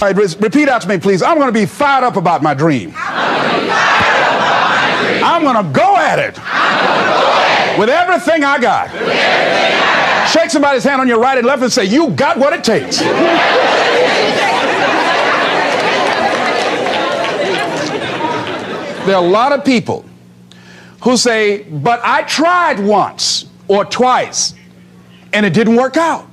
All right, repeat out to me, please. I'm going to be fired up about my dream. I'm going to go at it with everything I got. Shake somebody's hand on your right and left and say, you got what it takes. There are a lot of people who say, but I tried once or twice and it didn't work out.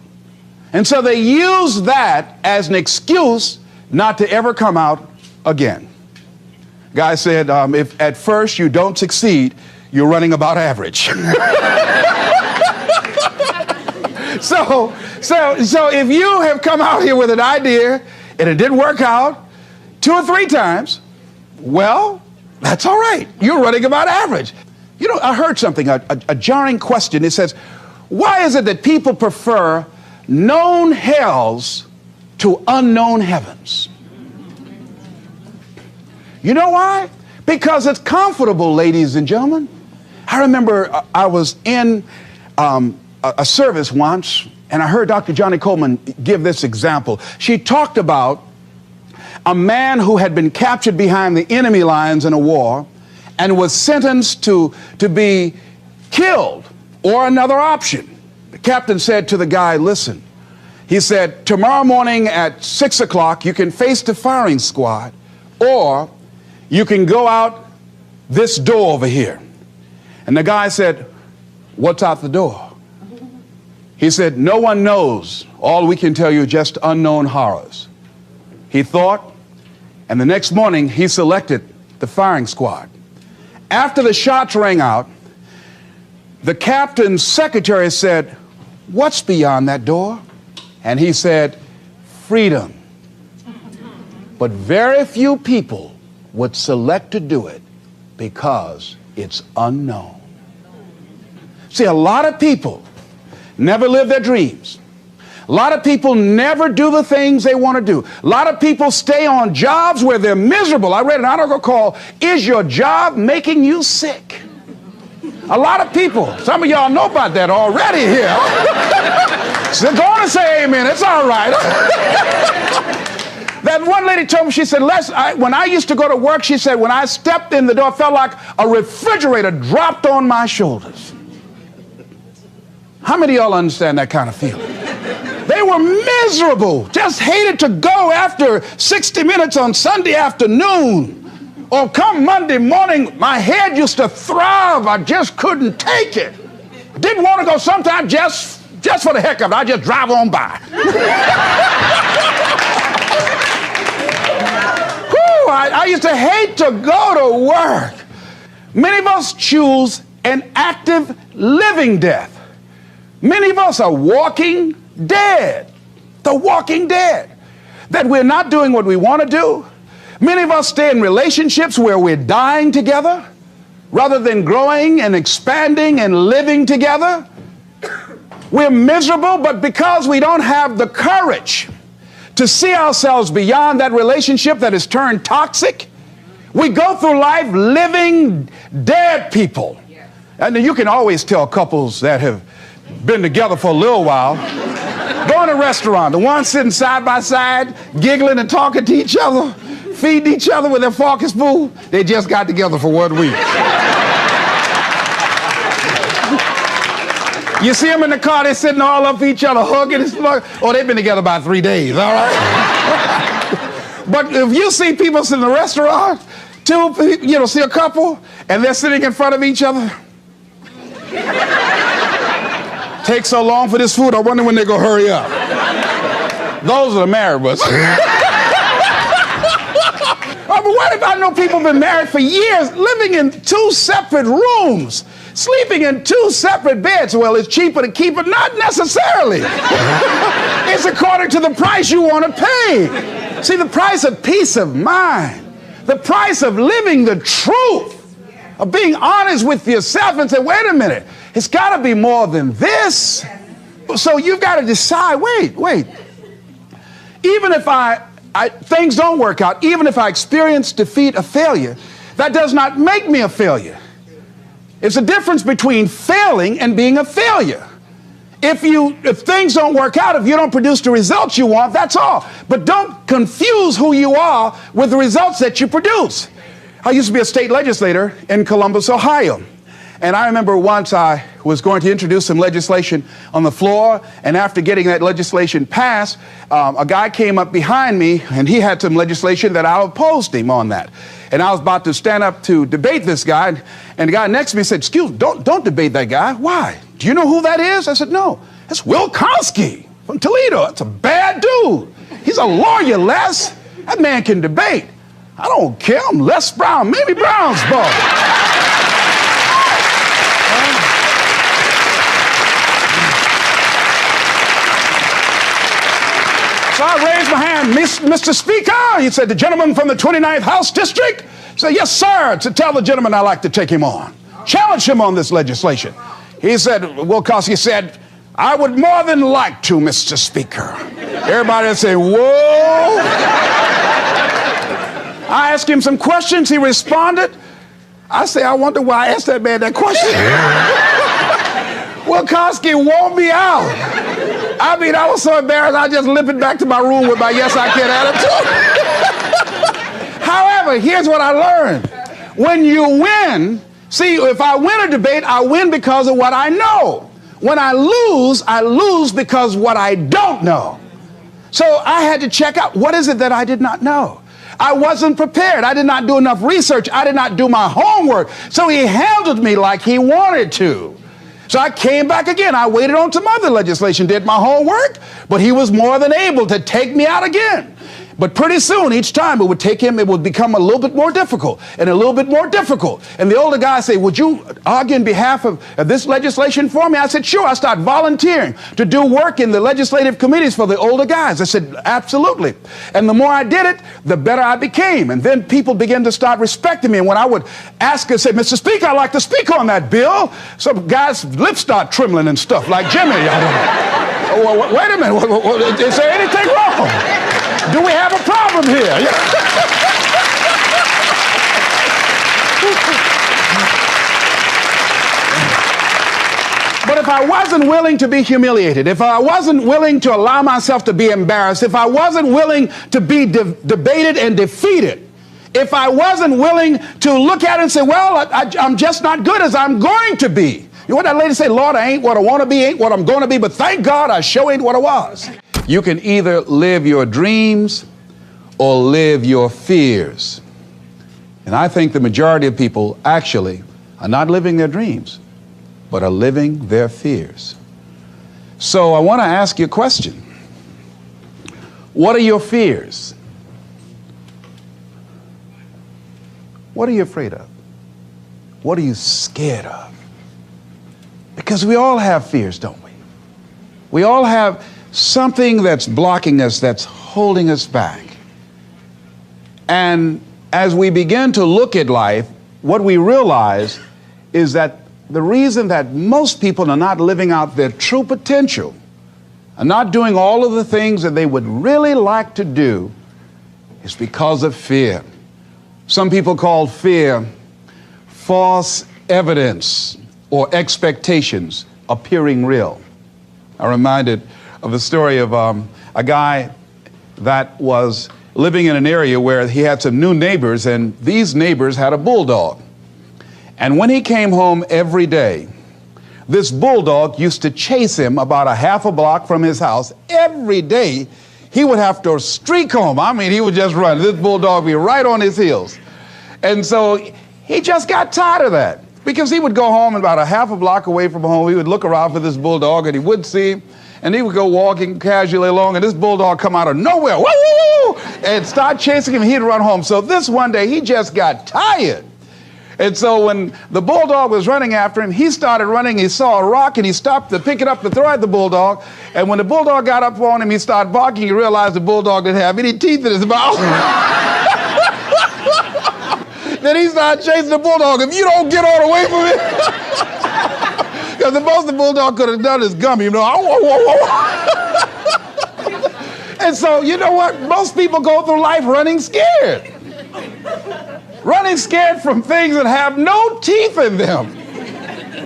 And so they use that as an excuse not to ever come out again. Guy said, if at first you don't succeed, you're running about average. So if you have come out here with an idea and it didn't work out 2 or 3 times, well, that's all right. You're running about average. You know, I heard something, a jarring question. It says, why is it that people prefer known hells to unknown heavens? You know why? Because it's comfortable, ladies and gentlemen. I remember I was in a service once, and I heard Dr. Johnny Coleman give this example. She talked about a man who had been captured behind the enemy lines in a war and was sentenced to be killed or another option. The captain said to the guy, listen, he said, tomorrow morning at 6 o'clock, you can face the firing squad, or you can go out this door over here. And the guy said, what's out the door? He said, no one knows. All we can tell you is just unknown horrors. He thought, and the next morning he selected the firing squad. After the shots rang out, the captain's secretary said, what's beyond that door? And he said, freedom. But very few people would select to do it because it's unknown. See, a lot of people never live their dreams. A lot of people never do the things they want to do. A lot of people stay on jobs where they're miserable. I read an article called, Is Your Job Making You Sick? A lot of people, some of y'all know about that already here. So go on and say amen, it's all right. That one lady told me, she said, when I used to go to work, she said, when I stepped in the door, it felt like a refrigerator dropped on my shoulders. How many of y'all understand that kind of feeling? They were miserable, just hated to go after 60 minutes on Sunday afternoon. Or come Monday morning, my head used to throb. I just couldn't take it. Didn't want to go sometimes just for the heck of it. I just drive on by. Whew, I used to hate to go to work. Many of us choose an active living death. Many of us are walking dead. The walking dead. That we're not doing what we want to do. Many of us stay in relationships where we're dying together rather than growing and expanding and living together. We're miserable, but because we don't have the courage to see ourselves beyond that relationship that has turned toxic, we go through life living dead people. And you can always tell couples that have been together for a little while. Go in a restaurant, the ones sitting side by side, giggling and talking to each other, feeding each other with their fork and spoon, they just got together for 1 week. You see them in the car, they're sitting all up each other, hugging and slugging. Oh, they've been together about 3 days, all right? But if you see people sitting in a restaurant, see a couple, and they're sitting in front of each other. Takes so long for this food, I wonder when they're going to hurry up. Those are the married ones. Oh, but what if I know people have been married for years, living in 2 separate rooms, sleeping in 2 separate beds? Well, it's cheaper to keep it. Not necessarily. It's according to the price you want to pay. See, the price of peace of mind, the price of living the truth, of being honest with yourself and say, wait a minute, it's got to be more than this. So you've got to decide, wait. Even if things don't work out, even if I experience defeat or failure, that does not make me a failure. It's a difference between failing and being a failure. If things don't work out, if you don't produce the results you want, that's all. But don't confuse who you are with the results that you produce. I used to be a state legislator in Columbus, Ohio. And I remember once I was going to introduce some legislation on the floor, and after getting that legislation passed, a guy came up behind me, and he had some legislation that I opposed him on that. And I was about to stand up to debate this guy, and the guy next to me said, "Excuse me, don't debate that guy." "Why? Do you know who that is?" I said, "No, that's Will Kosky from Toledo. That's a bad dude. He's a lawyer, Les. That man can debate." "I don't care. I'm Lesbrown, maybe Brown's boy." So I raised my hand. "Mr. Speaker," he said, "the gentleman from the 29th House District?" I said, "Yes, sir. To tell the gentleman I'd like to take him on. Challenge him on this legislation." He said, Will Kosky said, "I would more than like to, Mr. Speaker." Everybody would say, "Whoa." I asked him some questions. He responded. I say, "I wonder why I asked that man that question." Will Kosky wore me out. I mean, I was so embarrassed, I just limped back to my room with my "yes, I can" attitude. However, here's what I learned. When you win, see, if I win a debate, I win because of what I know. When I lose because of what I don't know. So I had to check out, what is it that I did not know? I wasn't prepared. I did not do enough research. I did not do my homework. So he handled me like he wanted to. So I came back again. I waited on some other legislation, did my homework, but he was more than able to take me out again. But pretty soon, each time it would take him, it would become a little bit more difficult and a little bit more difficult. And the older guy said, "Would you argue in behalf of this legislation for me?" I said, "Sure." I started volunteering to do work in the legislative committees for the older guys. I said, "Absolutely." And the more I did it, the better I became. And then people began to start respecting me. And when I would ask and say, "Mr. Speaker, I'd like to speak on that bill," some guys' lips start trembling and stuff, like Jimmy. "Oh, wait a minute, is there anything wrong? Do we have a problem here?" But if I wasn't willing to be humiliated, if I wasn't willing to allow myself to be embarrassed, if I wasn't willing to be debated and defeated, if I wasn't willing to look at it and say, "Well, I'm just not good as I'm going to be." You know what that lady say? "Lord, I ain't what I want to be, ain't what I'm going to be, but thank God I sure ain't what I was." You can either live your dreams or live your fears. And I think the majority of people actually are not living their dreams, but are living their fears. So I want to ask you a question. What are your fears? What are you afraid of? What are you scared of? Because we all have fears, don't we? We all have something that's blocking us, that's holding us back. And as we begin to look at life, what we realize is that the reason that most people are not living out their true potential, are not doing all of the things that they would really like to do, is because of fear. Some people call fear false evidence or expectations appearing real. I'm reminded of the story of a guy that was living in an area where he had some new neighbors, and these neighbors had a bulldog. And when he came home every day, this bulldog used to chase him about a half a block from his house. Every day, he would have to streak home. I mean, he would just run. This bulldog would be right on his heels. And so he just got tired of that, because he would go home and about a half a block away from home, he would look around for this bulldog, and he wouldn't see him. And he would go walking casually along, and this bulldog come out of nowhere, woo, woo, woo, and start chasing him. He'd run home. So this one day, he just got tired. And so when the bulldog was running after him, he started running. He saw a rock, and he stopped to pick it up to throw at the bulldog. And when the bulldog got up on him, he started barking. He realized the bulldog didn't have any teeth in his mouth. Then he started chasing the bulldog. "If you don't get on away from me." Because the most the bulldog could have done is gummy, you know. And so, you know what? Most people go through life running scared. Running scared from things that have no teeth in them.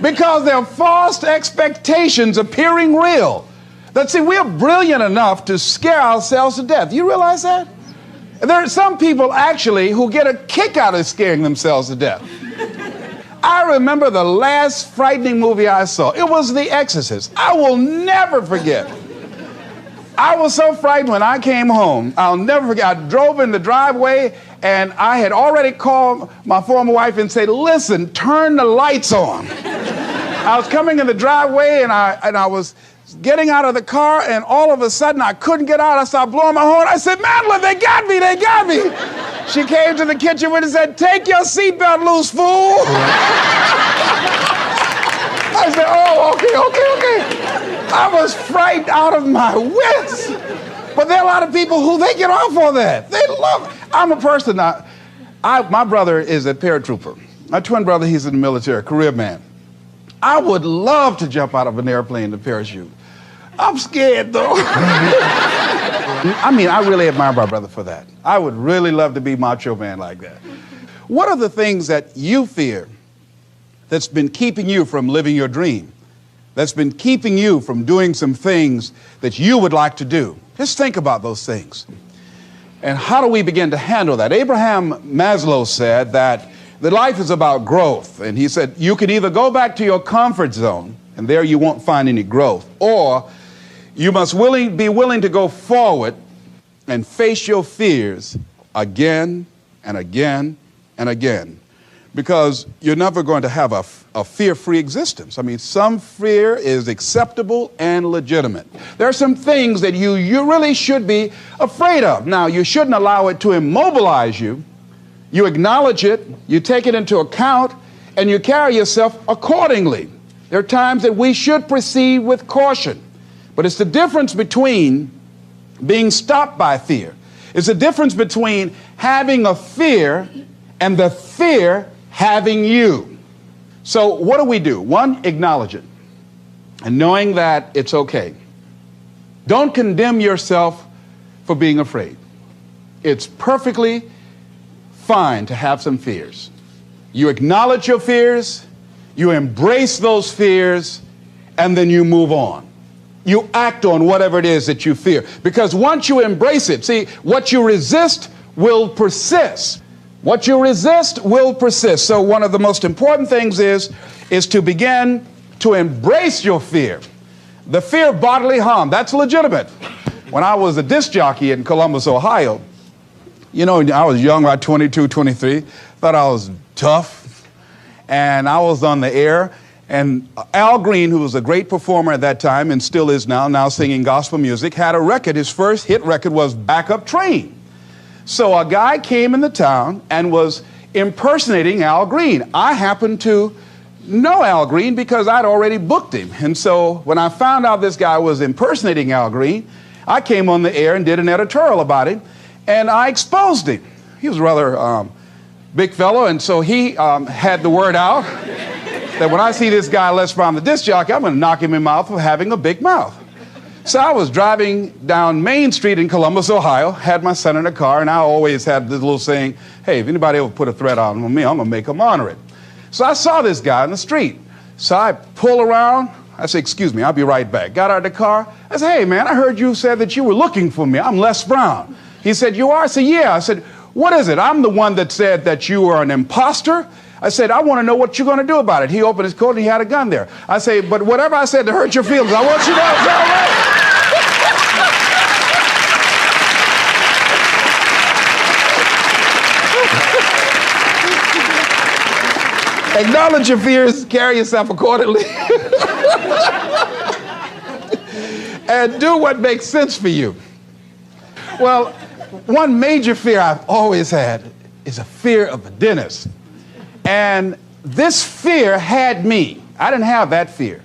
Because they're false expectations appearing real. That, see, we're brilliant enough to scare ourselves to death. You realize that? There are some people actually who get a kick out of scaring themselves to death. I remember the last frightening movie I saw. It was The Exorcist. I will never forget. I was so frightened when I came home. I'll never forget. I drove in the driveway and I had already called my former wife and said, listen, turn the lights on. I was coming in the driveway and I was getting out of the car, and all of a sudden I couldn't get out. I started blowing my horn. I said, Madeline, they got me, they got me. She came to the kitchen with and said, take your seatbelt loose, fool. I said, oh, okay. I was frightened out of my wits. But there are a lot of people who they get off on that. They love it. I'm a person, my brother is a paratrooper. My twin brother, he's in the military, career man. I would love to jump out of an airplane to parachute. I'm scared, though. I mean, I really admire my brother for that. I would really love to be macho man like that. What are the things that you fear that's been keeping you from living your dream? That's been keeping you from doing some things that you would like to do? Just think about those things. And how do we begin to handle that? Abraham Maslow said that life is about growth. And he said, you can either go back to your comfort zone, and there you won't find any growth, or you must be willing to go forward and face your fears again and again and again, because you're never going to have a fear-free existence. I mean, some fear is acceptable and legitimate. There are some things that you really should be afraid of. Now, you shouldn't allow it to immobilize you. You acknowledge it, you take it into account, and you carry yourself accordingly. There are times that we should proceed with caution. But it's the difference between being stopped by fear. It's the difference between having a fear and the fear having you. So what do? One, acknowledge it. And knowing that it's okay. Don't condemn yourself for being afraid. It's perfectly fine to have some fears. You acknowledge your fears, you embrace those fears, and then you move on. You act on whatever it is that you fear. Because once you embrace it, see, what you resist will persist. What you resist will persist. So one of the most important things is to begin to embrace your fear. The fear of bodily harm, that's legitimate. When I was a disc jockey in Columbus, Ohio, you know, I was young, about 22, 23, thought I was tough, and I was on the air, and Al Green, who was a great performer at that time and still is now singing gospel music, had a record. His first hit record was Back Up Train. So a guy came in the town and was impersonating Al Green. I happened to know Al Green because I'd already booked him. And so when I found out this guy was impersonating Al Green, I came on the air and did an editorial about him, and I exposed him. He was a rather big fellow, and so he had the word out that when I see this guy, Lesbrown, the disc jockey, I'm going to knock him in the mouth for having a big mouth. So I was driving down Main Street in Columbus, Ohio, had my son in the car, and I always had this little saying, hey, if anybody ever put a threat on me, I'm going to make them honor it. So I saw this guy in the street. So I pull around. I said, excuse me, I'll be right back. Got out of the car. I said, hey, man, I heard you said that you were looking for me. I'm Lesbrown. He said, you are? I said, yeah. I said, what is it? I'm the one that said that you were an imposter. I said, I want to know what you're going to do about it. He opened his coat and he had a gun there. I say, but whatever I said to hurt your feelings, I want you to know it's all right. Acknowledge your fears, carry yourself accordingly, and do what makes sense for you. Well, one major fear I've always had is a fear of a dentist. And this fear had me. I didn't have that fear.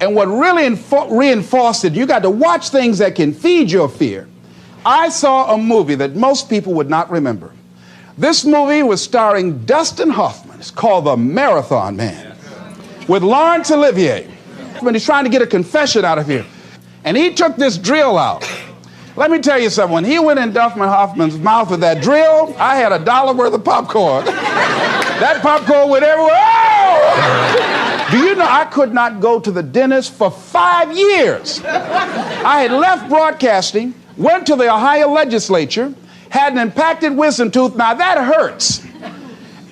And what really reinforced it, you got to watch things that can feed your fear. I saw a movie that most people would not remember. This movie was starring Dustin Hoffman. It's called The Marathon Man, with Laurence Olivier. When he's trying to get a confession out of here. And he took this drill out. Let me tell you something. When he went in Dustin Hoffman's mouth with that drill, I had $1 worth of popcorn. That popcorn went everywhere. Oh! Do you know I could not go to the dentist for 5 years? I had left broadcasting, went to the Ohio legislature, had an impacted wisdom tooth. Now that hurts.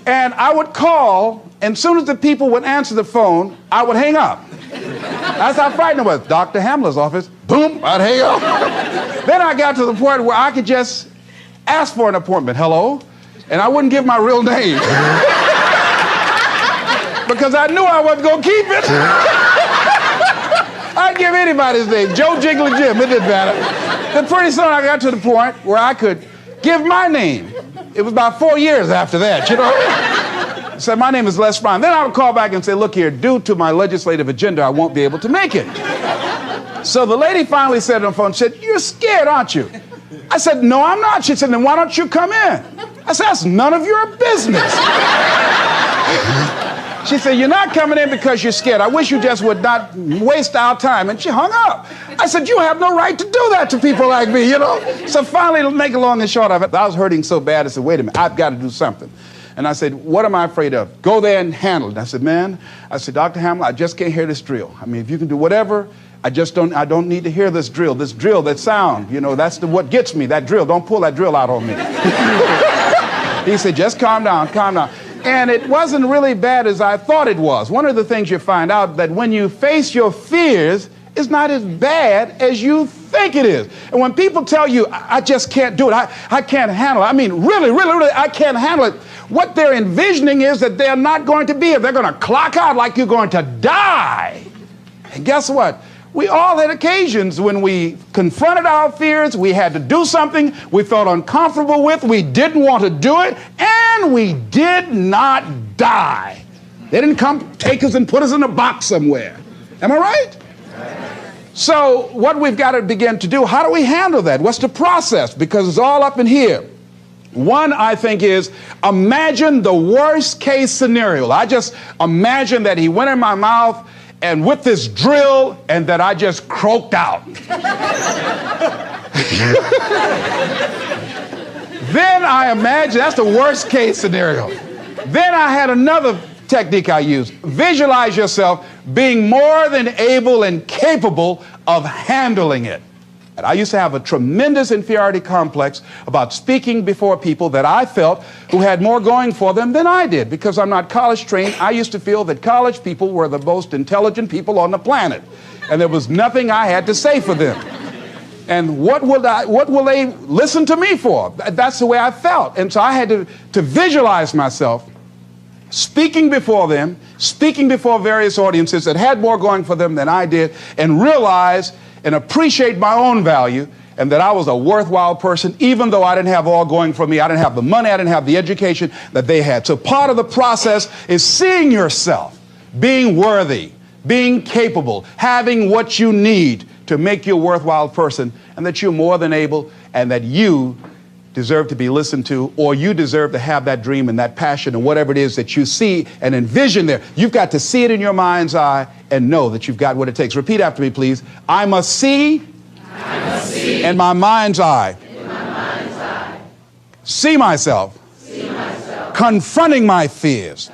And I would call, and as soon as the people would answer the phone, I would hang up. That's how frightened I was. Dr. Hamler's office, boom, I'd hang up. Then I got to the point where I could just ask for an appointment. Hello? And I wouldn't give my real name. Because I knew I wasn't going to keep it. I'd give anybody's name, Joe Jiggly Jim, it didn't matter. Then pretty soon I got to the point where I could give my name. It was about 4 years after that, you know. I said, my name is Lesbrown. Then I would call back and say, look here, due to my legislative agenda, I won't be able to make it. So the lady finally said on the phone, she said, you're scared, aren't you? I said, no, I'm not. She said, then why don't you come in? I said, that's none of your business. She said, you're not coming in because you're scared. I wish you just would not waste our time. And she hung up. I said, you have no right to do that to people like me, you know? So finally, to make it long and short of it, I was hurting so bad, I said, wait a minute, I've got to do something. And I said, what am I afraid of? Go there and handle it. I said, man, I said, Dr. Hamler, I just can't hear this drill. I mean, if you can do whatever, I don't need to hear this drill, that sound, you know, that's what gets me, that drill. Don't pull that drill out on me. He said, just calm down, calm down. And it wasn't really bad as I thought it was. One of the things you find out that when you face your fears, it's not as bad as you think it is. And when people tell you, I just can't do it, I can't handle it, I mean, really, I can't handle it, what they're envisioning is that they're not going to be here. They're going to clock out like you're going to die. And guess what? We all had occasions when we confronted our fears, we had to do something we felt uncomfortable with, we didn't want to do it, and we did not die. They didn't come take us and put us in a box somewhere. Am I right? So what we've got to begin to do, how do we handle that? What's the process? Because it's all up in here. One, I think, is imagine the worst case scenario. I just imagine that he went in my mouth and with this drill, and that I just croaked out. Then I imagine, that's the worst case scenario. Then I had another technique I used. Visualize yourself being more than able and capable of handling it. And I used to have a tremendous inferiority complex about speaking before people that I felt who had more going for them than I did. Because I'm not college trained, I used to feel that college people were the most intelligent people on the planet. And there was nothing I had to say for them. And what will they listen to me for? That's the way I felt. And so I had to visualize myself speaking before them, speaking before various audiences that had more going for them than I did, and realize and appreciate my own value, and that I was a worthwhile person, even though I didn't have all going for me. I didn't have the money, I didn't have the education that they had. So part of the process is seeing yourself, being worthy, being capable, having what you need to make you a worthwhile person, and that you're more than able, and that you deserve to be listened to, or you deserve to have that dream and that passion and whatever it is that you see and envision there. You've got to see it in your mind's eye and know that you've got what it takes. Repeat after me, please. I must see in my mind's eye. See myself. Confronting my fears.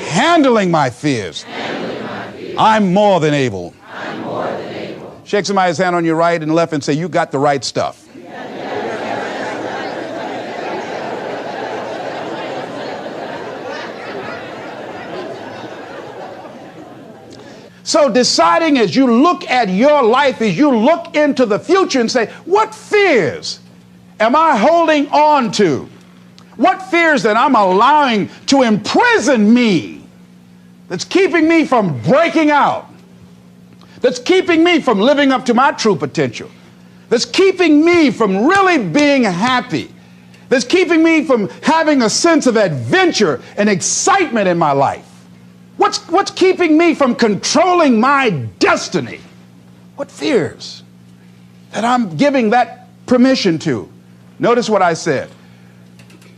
Handling my fears. I'm more than able. Shake somebody's hand on your right and left and say, you got the right stuff. So deciding as you look at your life, as you look into the future and say, what fears am I holding on to? What fears that I'm allowing to imprison me, that's keeping me from breaking out, that's keeping me from living up to my true potential, that's keeping me from really being happy, that's keeping me from having a sense of adventure and excitement in my life? What's keeping me from controlling my destiny? What fears that I'm giving that permission to? Notice what I said,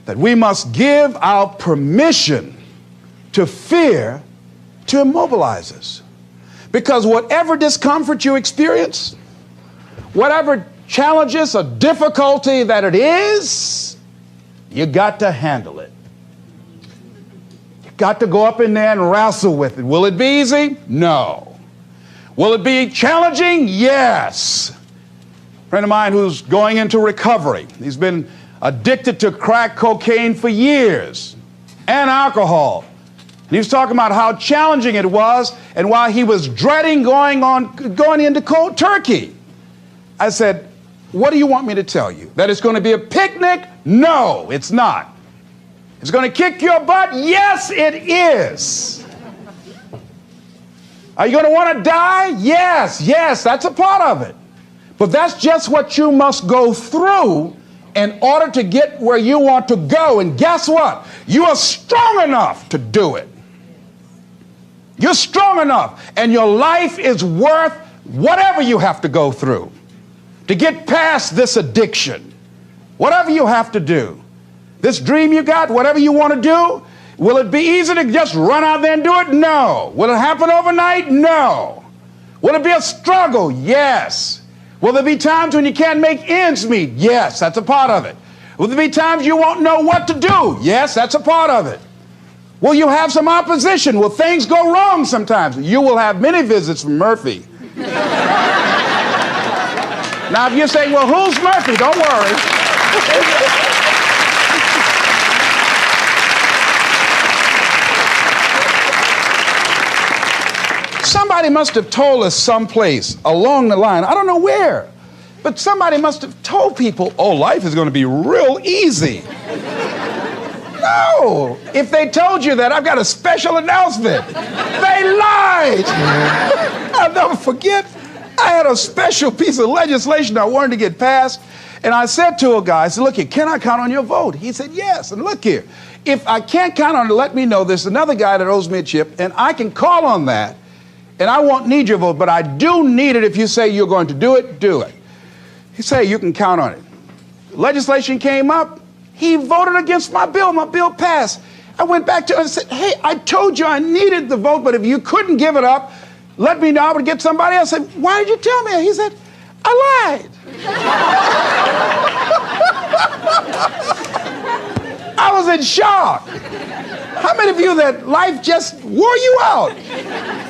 that we must give our permission to fear to immobilize us. Because whatever discomfort you experience, whatever challenges or difficulty that it is, you got to handle it. got to go up in there and wrestle with it. Will it be easy? No. Will it be challenging? Yes. A friend of mine who's going into recovery. He's been addicted to crack cocaine for years and alcohol. And he was talking about how challenging it was and why he was dreading going into cold turkey. I said, what do you want me to tell you? That it's going to be a picnic? No, it's not. It's going to kick your butt? Yes, it is. Are you going to want to die? Yes, that's a part of it. But that's just what you must go through in order to get where you want to go. And guess what? You are strong enough to do it. You're strong enough, and your life is worth whatever you have to go through to get past this addiction. Whatever you have to do. This dream you got, whatever you want to do, will it be easy to just run out there and do it? No. Will it happen overnight? No. Will it be a struggle? Yes. Will there be times when you can't make ends meet? Yes, that's a part of it. Will there be times you won't know what to do? Yes, that's a part of it. Will you have some opposition? Will things go wrong sometimes? You will have many visits from Murphy. Now, if you're saying, well, who's Murphy? Don't worry. Somebody must have told us someplace along the line, I don't know where, but somebody must have told people, oh, life is going to be real easy. No. If they told you that, I've got a special announcement. They lied. I'll never forget. I had a special piece of legislation I wanted to get passed, and I said to a guy, I said, look here, can I count on your vote? He said, yes. And look here, if I can't count on it, let me know. There's another guy that owes me a chip, and I can call on that, and I won't need your vote, but I do need it. If you say you're going to do it, do it. He said, you can count on it. Legislation came up. He voted against my bill. My bill passed. I went back to him and said, hey, I told you I needed the vote, but if you couldn't give it up, let me know. I would get somebody else. I said, why did you tell me? He said, I lied. I was in shock. How many of you that life just wore you out?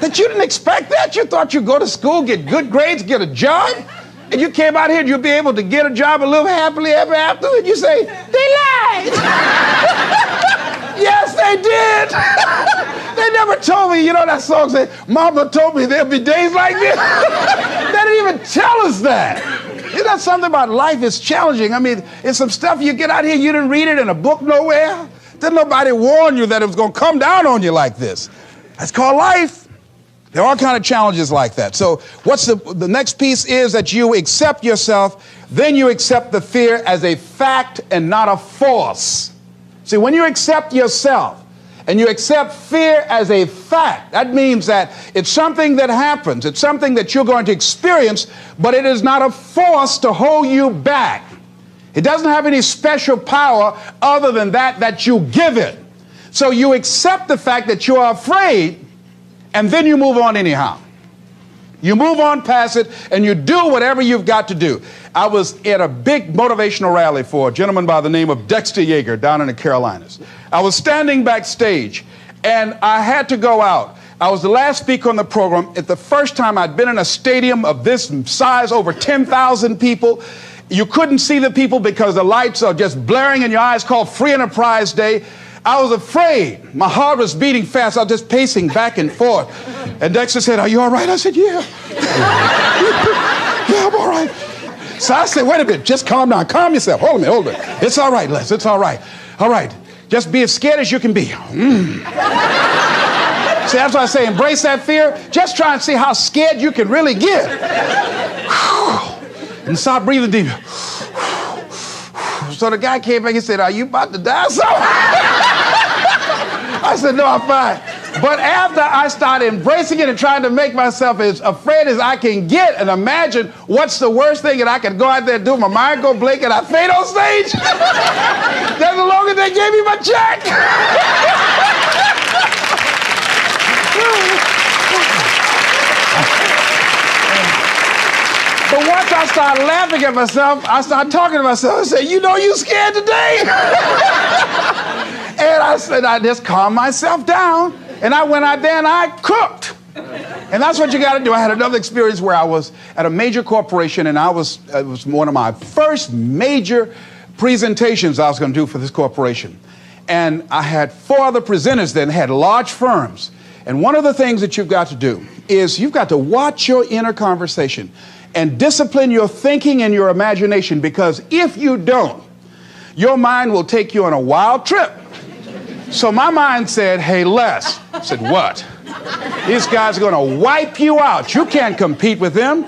That you didn't expect that? You thought you'd go to school, get good grades, get a job, and you came out here and you'll be able to get a job and live happily ever after, and you say, they lied. Yes, they did. They never told me, you know that song said, Mama told me there'll be days like this. They didn't even tell us that. Isn't that something about life is challenging? I mean, it's some stuff you get out here, you didn't read it in a book nowhere. Didn't nobody warn you that it was going to come down on you like this. That's called life. There are all kind of challenges like that. So what's the next piece is that you accept yourself, then you accept the fear as a fact and not a force. See, when you accept yourself and you accept fear as a fact, that means that it's something that happens. It's something that you're going to experience, but it is not a force to hold you back. It doesn't have any special power other than that you give it. So you accept the fact that you are afraid, and then you move on anyhow. You move on past it, and you do whatever you've got to do. I was at a big motivational rally for a gentleman by the name of Dexter Yeager down in the Carolinas. I was standing backstage, and I had to go out. I was the last speaker on the program. It's the first time I'd been in a stadium of this size, over 10,000 people. You couldn't see the people because the lights are just blaring in your eyes, called Free Enterprise Day. I was afraid. My heart was beating fast. I was just pacing back and forth. And Dexter said, are you all right? I said, yeah. Yeah, I'm all right. So I said, wait a minute, just calm down. Calm yourself. Hold a minute. It's all right, Les. It's all right. All right. Just be as scared as you can be. See, that's why I say embrace that fear. Just try and see how scared you can really get. And start breathing deep. So the guy came back and said, are you about to die or something? I said, no, I'm fine. But after I started embracing it and trying to make myself as afraid as I can get and imagine what's the worst thing that I could go out there and do, my mind go blank and I fade on stage, that's the longest they gave me my check. But once I started laughing at myself, I started talking to myself and said, you know you scared today? And I I said, I just calmed myself down, and I went out there and I cooked. And that's what you got to do. I had another experience where I was at a major corporation, and it was one of my first major presentations I was going to do for this corporation. And I had 4 other presenters that had large firms. And one of the things that you've got to do is you've got to watch your inner conversation and discipline your thinking and your imagination, because if you don't, your mind will take you on a wild trip. So my mind said, hey, Les. I said, what? These guys are going to wipe you out. You can't compete with them.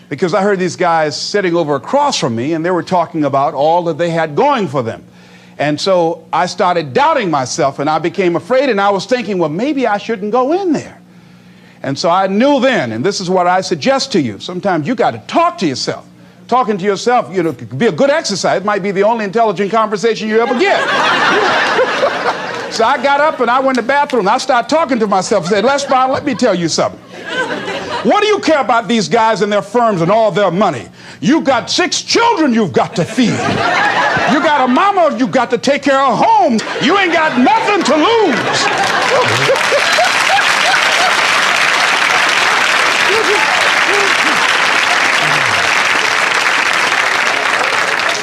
Because I heard these guys sitting over across from me, and they were talking about all that they had going for them. And so I started doubting myself, and I became afraid, and I was thinking, well, maybe I shouldn't go in there. And so I knew then, and this is what I suggest to you, sometimes you got to talk to yourself. Talking to yourself, you know, could be a good exercise. It might be the only intelligent conversation you ever get. So I got up and I went to the bathroom. And I started talking to myself and said, Lesbrown, let me tell you something. What do you care about these guys and their firms and all their money? You got 6 children you've got to feed. You got a mama you've got to take care of home. You ain't got nothing to lose.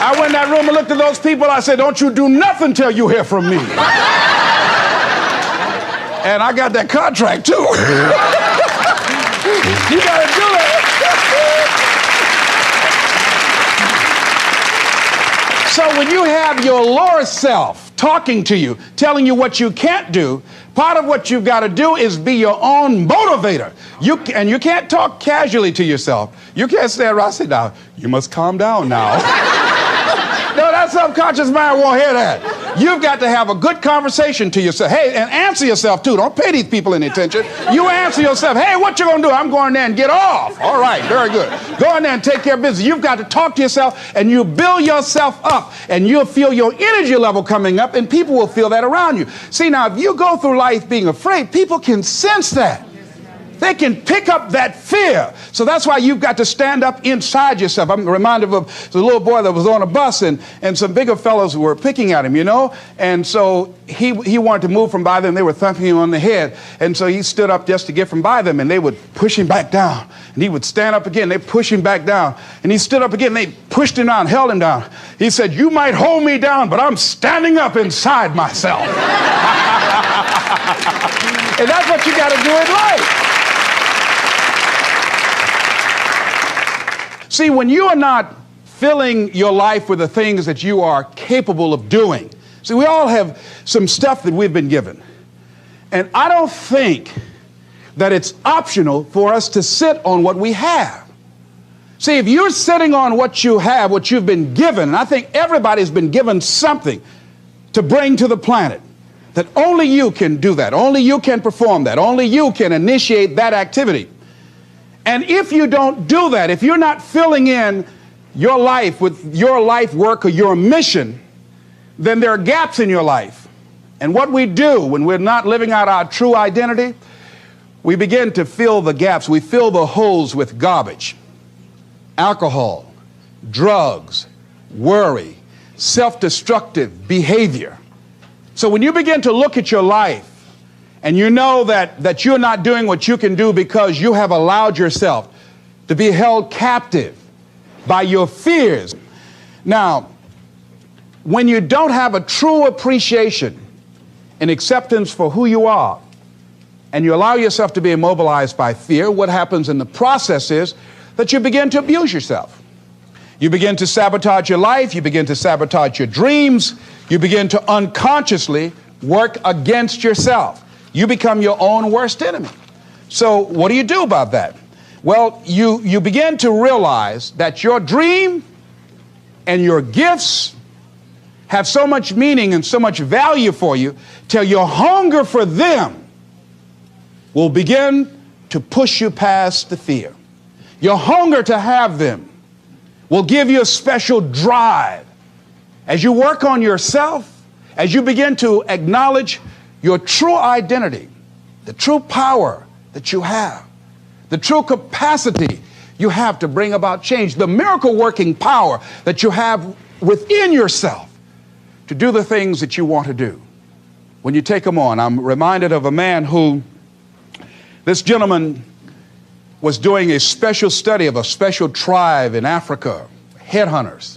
I went in that room and looked at those people. I said, don't you do nothing till you hear from me. And I got that contract too. You gotta do it. So when you have your lower self talking to you, telling you what you can't do, part of what you've got to do is be your own motivator. And you can't talk casually to yourself. You can't stand around and say, now, you must calm down now. No, that subconscious mind won't hear that. You've got to have a good conversation to yourself. Hey, and answer yourself too. Don't pay these people any attention. You answer yourself. Hey, what you gonna do? I'm going there and get off. All right, very good. Go in there and take care of business. You've got to talk to yourself, and you build yourself up, and you'll feel your energy level coming up, and people will feel that around you. See, now, if you go through life being afraid, people can sense that. They can pick up that fear. So that's why you've got to stand up inside yourself. I'm reminded of the little boy that was on a bus, and some bigger fellows were picking at him, you know. And so he wanted to move from by them. They were thumping him on the head. And so he stood up just to get from by them, and they would push him back down. And he would stand up again. They push him back down. And he stood up again. They pushed him down, held him down. He said, you might hold me down, but I'm standing up inside myself. And that's what you got to do in life. See, when you are not filling your life with the things that you are capable of doing, see, we all have some stuff that we've been given. And I don't think that it's optional for us to sit on what we have. See, if you're sitting on what you have, what you've been given, and I think everybody's been given something to bring to the planet, that only you can do that, only you can perform that, only you can initiate that activity. And if you don't do that, if you're not filling in your life with your life work or your mission, then there are gaps in your life. And what we do when we're not living out our true identity, we begin to fill the gaps. We fill the holes with garbage, alcohol, drugs, worry, self-destructive behavior. So when you begin to look at your life, and you know that you're not doing what you can do because you have allowed yourself to be held captive by your fears. Now, when you don't have a true appreciation and acceptance for who you are, and you allow yourself to be immobilized by fear, what happens in the process is that you begin to abuse yourself. You begin to sabotage your life. You begin to sabotage your dreams. You begin to unconsciously work against yourself. You become your own worst enemy. So what do you do about that? Well, you begin to realize that your dream and your gifts have so much meaning and so much value for you till your hunger for them will begin to push you past the fear. Your hunger to have them will give you a special drive. As you work on yourself, as you begin to acknowledge your true identity, the true power that you have, the true capacity you have to bring about change, the miracle working power that you have within yourself to do the things that you want to do. when you take them on. I'm reminded of a man who, this gentleman was doing a special study of a special tribe in Africa, headhunters.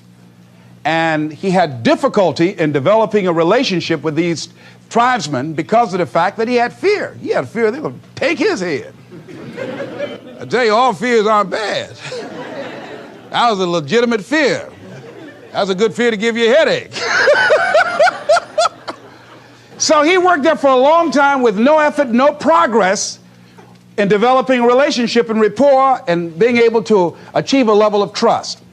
And he had difficulty in developing a relationship with these tribesmen because of the fact that he had fear. He had fear they were going to take his head. I tell you, all fears aren't bad. That was a legitimate fear. That was a good fear to give you a headache. So he worked there for a long time with no effort, no progress in developing a relationship and rapport and being able to achieve a level of trust.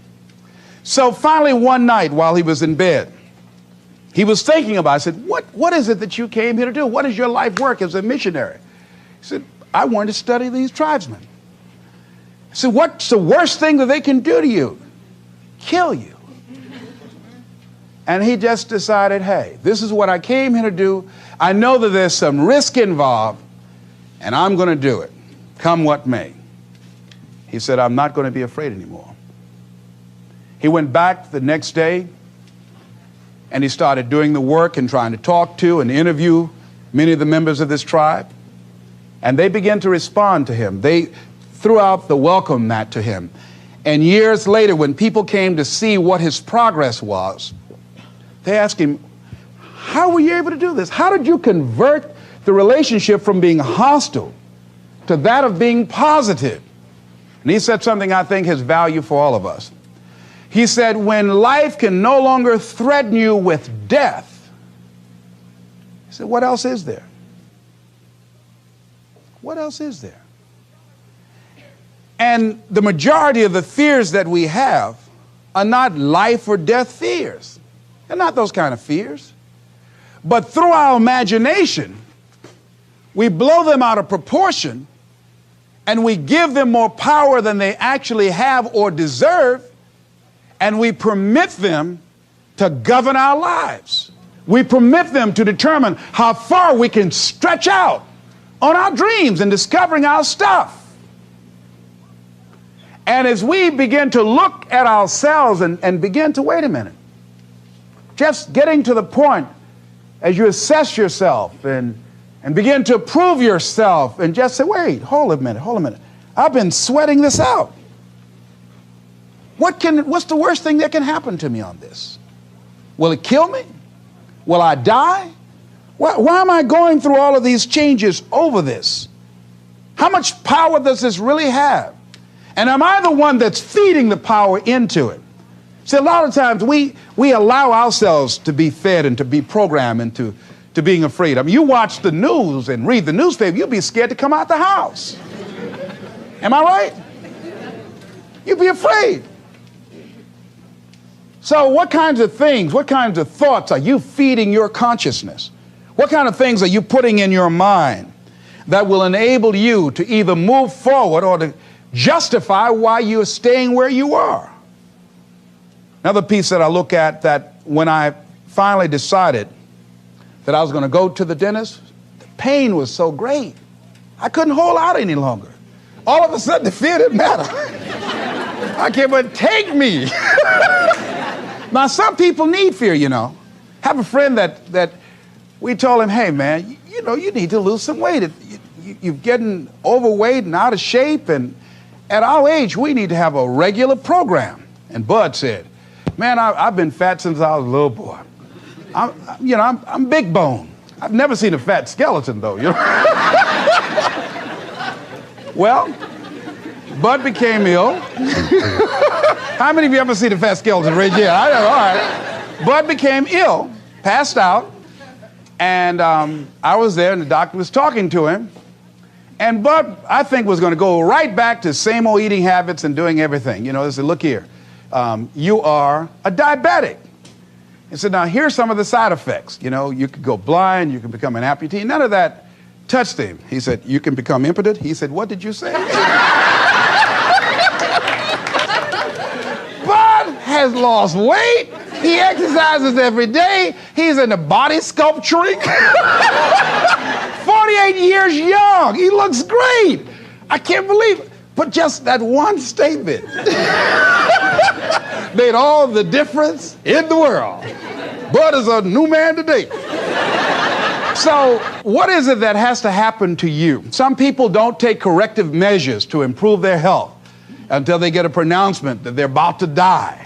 So finally one night while he was in bed, he was thinking about it. I said, what is it that you came here to do? What is your life work as a missionary? He said, I wanted to study these tribesmen. I said, what's the worst thing that they can do to you? Kill you. And he just decided, hey, this is what I came here to do. I know that there's some risk involved, and I'm going to do it, come what may. He said, I'm not going to be afraid anymore. He went back the next day, and he started doing the work and trying to talk to and interview many of the members of this tribe. And they began to respond to him. They threw out the welcome mat to him. And years later, when people came to see what his progress was, they asked him, how were you able to do this? How did you convert the relationship from being hostile to that of being positive? And he said something I think has value for all of us. He said, when life can no longer threaten you with death, he said, what else is there? What else is there? And the majority of the fears that we have are not life or death fears. They're not those kind of fears. But through our imagination, we blow them out of proportion and we give them more power than they actually have or deserve, and we permit them to govern our lives. We permit them to determine how far we can stretch out on our dreams and discovering our stuff. And as we begin to look at ourselves and begin to, wait a minute, just getting to the point as you assess yourself and begin to prove yourself and just say, wait, hold a minute. I've been sweating this out. What's the worst thing that can happen to me on this? Will it kill me? Will I die? Why am I going through all of these changes over this? How much power does this really have? And am I the one that's feeding the power into it? See, a lot of times we allow ourselves to be fed and to be programmed into being afraid. I mean, you watch the news and read the newspaper, you'll be scared to come out the house. Am I right? You'll be afraid. So what kinds of things, what kinds of thoughts are you feeding your consciousness? What kind of things are you putting in your mind that will enable you to either move forward or to justify why you're staying where you are? Another piece that I look at, that when I finally decided that I was going to go to the dentist, the pain was so great. I couldn't hold out any longer. All of a sudden, the fear didn't matter. I can't but take me. Now, some people need fear, you know. I have a friend that we told him, hey, man, you need to lose some weight. You're getting overweight and out of shape, and at our age, we need to have a regular program. And Bud said, man, I've been fat since I was a little boy. I'm big bone. I've never seen a fat skeleton, though, you know. Well, Bud became ill. How many of you ever seen a fat skeleton? Raise your hand. I know, all right. Bud became ill, passed out, and I was there, and the doctor was talking to him. And Bud, I think, was going to go right back to same old eating habits and doing everything. You know, they said, look here, you are a diabetic. He said, now, here's some of the side effects. You know, you could go blind, you can become an amputee. None of that touched him. He said, you can become impotent. He said, what did you say? Bud has lost weight. He exercises every day. He's into body sculpturing. 48 years young. He looks great. I can't believe it. But just that one statement made all the difference in the world. Bud is a new man today. So, what is it that has to happen to you? Some people don't take corrective measures to improve their health until they get a pronouncement that they're about to die.